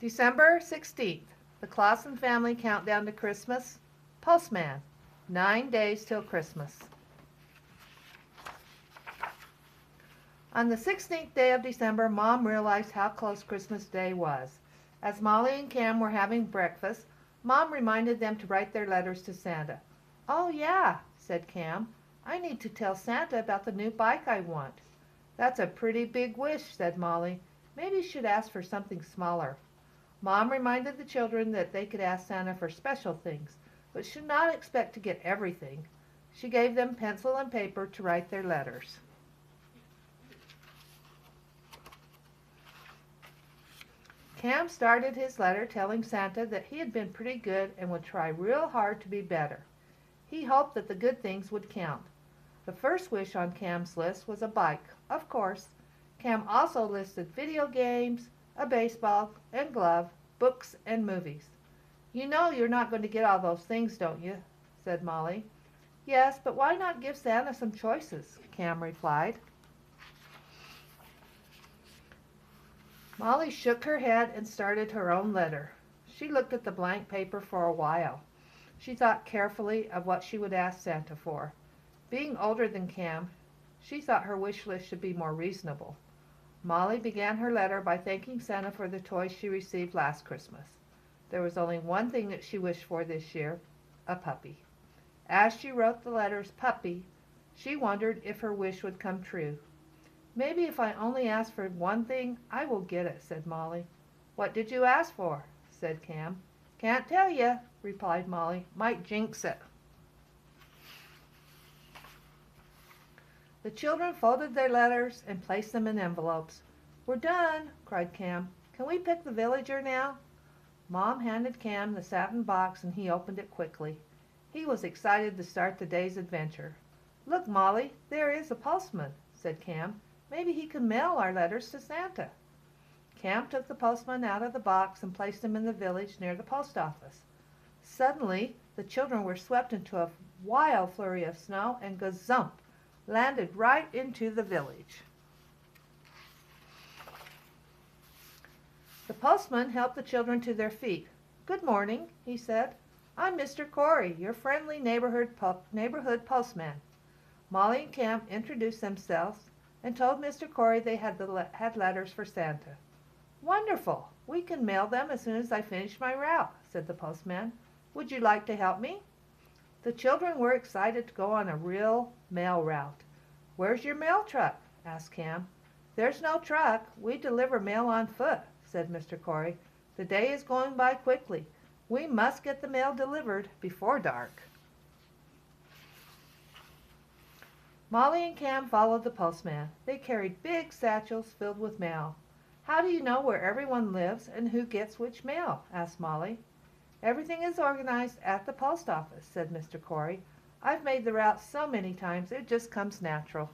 December 16th, the Clausen family countdown to Christmas. Postman, 9 days till Christmas. On the 16th day of December, Mom realized how close Christmas Day was. As Molly and Cam were having breakfast, Mom reminded them to write their letters to Santa. "Oh, yeah," said Cam. "I need to tell Santa about the new bike I want." "That's a pretty big wish," said Molly. "Maybe you should ask for something smaller." Mom reminded the children that they could ask Santa for special things, but should not expect to get everything. She gave them pencil and paper to write their letters. Cam started his letter telling Santa that he had been pretty good and would try real hard to be better. He hoped that the good things would count. The first wish on Cam's list was a bike, of course. Cam also listed video games, a baseball and glove, books and movies. "You know you're not going to get all those things, don't you?" said Molly. "Yes, but why not give Santa some choices?" Cam replied. Molly shook her head and started her own letter. She looked at the blank paper for a while. She thought carefully of what she would ask Santa for. Being older than Cam, she thought her wish list should be more reasonable. Molly began her letter by thanking Santa for the toys she received last Christmas. There was only one thing that she wished for this year, a puppy. As she wrote the letters puppy, she wondered if her wish would come true. "Maybe if I only ask for one thing, I will get it," said Molly. "What did you ask for?" said Cam. "Can't tell you," replied Molly. "Might jinx it." The children folded their letters and placed them in envelopes. "We're done," cried Cam. "Can we pick the villager now?" Mom handed Cam the satin box and he opened it quickly. He was excited to start the day's adventure. "Look, Molly, there is a postman," said Cam. "Maybe he can mail our letters to Santa." Cam took the postman out of the box and placed him in the village near the post office. Suddenly, the children were swept into a wild flurry of snow and gazump, landed right into the village. The postman helped the children to their feet. "Good morning," he said. "I'm Mr. Corey, your friendly neighborhood postman." Molly and Cam introduced themselves and told Mr. Corey they had letters for Santa. "Wonderful! We can mail them as soon as I finish my route," said the postman. "Would you like to help me?" The children were excited to go on a real mail route. "Where's your mail truck?" asked Cam. "There's no truck. We deliver mail on foot," said Mr. Corey. "The day is going by quickly. We must get the mail delivered before dark." Molly and Cam followed the postman. They carried big satchels filled with mail. "How do you know where everyone lives and who gets which mail?" asked Molly. "Everything is organized at the post office," said Mr. Corey. "I've made the route so many times it just comes natural."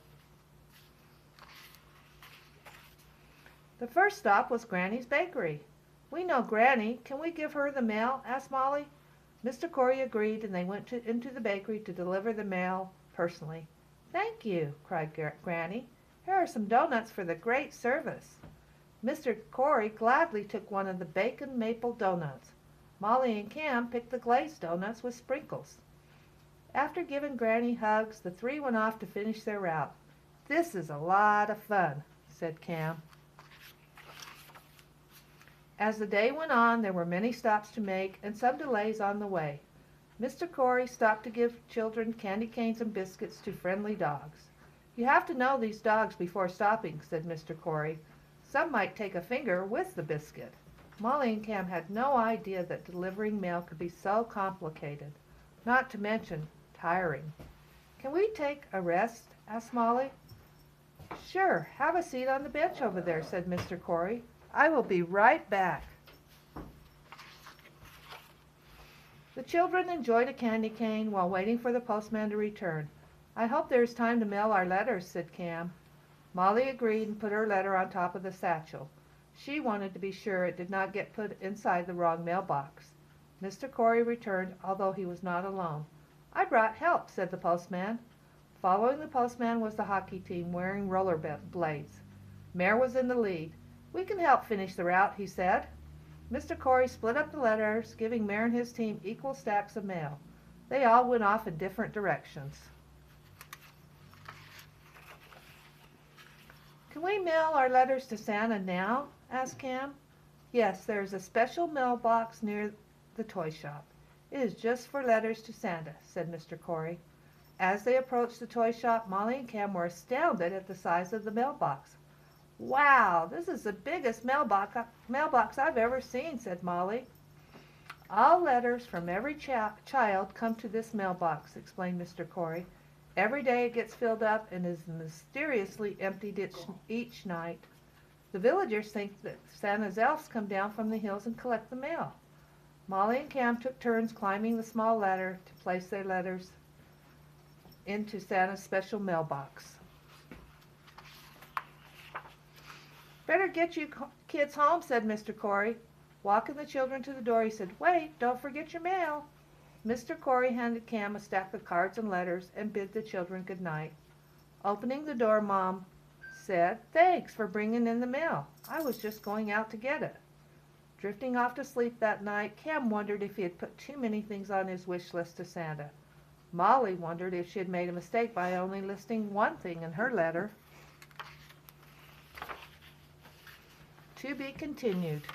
The first stop was Granny's bakery. "We know Granny. Can we give her the mail?" asked Molly. Mr. Corey agreed and they went into the bakery to deliver the mail personally. "Thank you," cried Granny. "Here are some donuts for the great service." Mr. Corey gladly took one of the bacon maple donuts. Molly and Cam picked the glazed donuts with sprinkles. After giving Granny hugs, the three went off to finish their route. "This is a lot of fun," said Cam. As the day went on, there were many stops to make and some delays on the way. Mr. Corey stopped to give children candy canes and biscuits to friendly dogs. "You have to know these dogs before stopping," said Mr. Corey. "Some might take a finger with the biscuit." Molly and Cam had no idea that delivering mail could be so complicated, not to mention tiring. "Can we take a rest?" asked Molly. "Sure, have a seat on the bench over there," said Mr. Corey. "I will be right back." The children enjoyed a candy cane while waiting for the postman to return. "I hope there is time to mail our letters," said Cam. Molly agreed and put her letter on top of the satchel. She wanted to be sure it did not get put inside the wrong mailbox. Mr. Corey returned, although he was not alone. "I brought help," said the postman. Following the postman was the hockey team wearing roller blades. Mayor was in the lead. "We can help finish the route," he said. Mr. Corey split up the letters, giving Mayor and his team equal stacks of mail. They all went off in different directions. "Can we mail our letters to Santa now?" asked Cam. "Yes, there is a special mailbox near the toy shop. It is just for letters to Santa," said Mr. Corey. As they approached the toy shop, Molly and Cam were astounded at the size of the mailbox. "Wow, this is the biggest mailbox I've ever seen," said Molly. "All letters from every child come to this mailbox," explained Mr. Corey. "Every day it gets filled up and is mysteriously emptied each night. The villagers think that Santa's elves come down from the hills and collect the mail." Molly and Cam took turns climbing the small ladder to place their letters into Santa's special mailbox. "Better get you kids home," said Mr. Corey. Walking the children to the door, he said, "Wait, don't forget your mail." Mr. Corey handed Cam a stack of cards and letters and bid the children good night. Opening the door, Mom said, "Thanks for bringing in the mail. I was just going out to get it." Drifting off to sleep that night, Cam wondered if he had put too many things on his wish list to Santa. Molly wondered if she had made a mistake by only listing one thing in her letter. To be continued.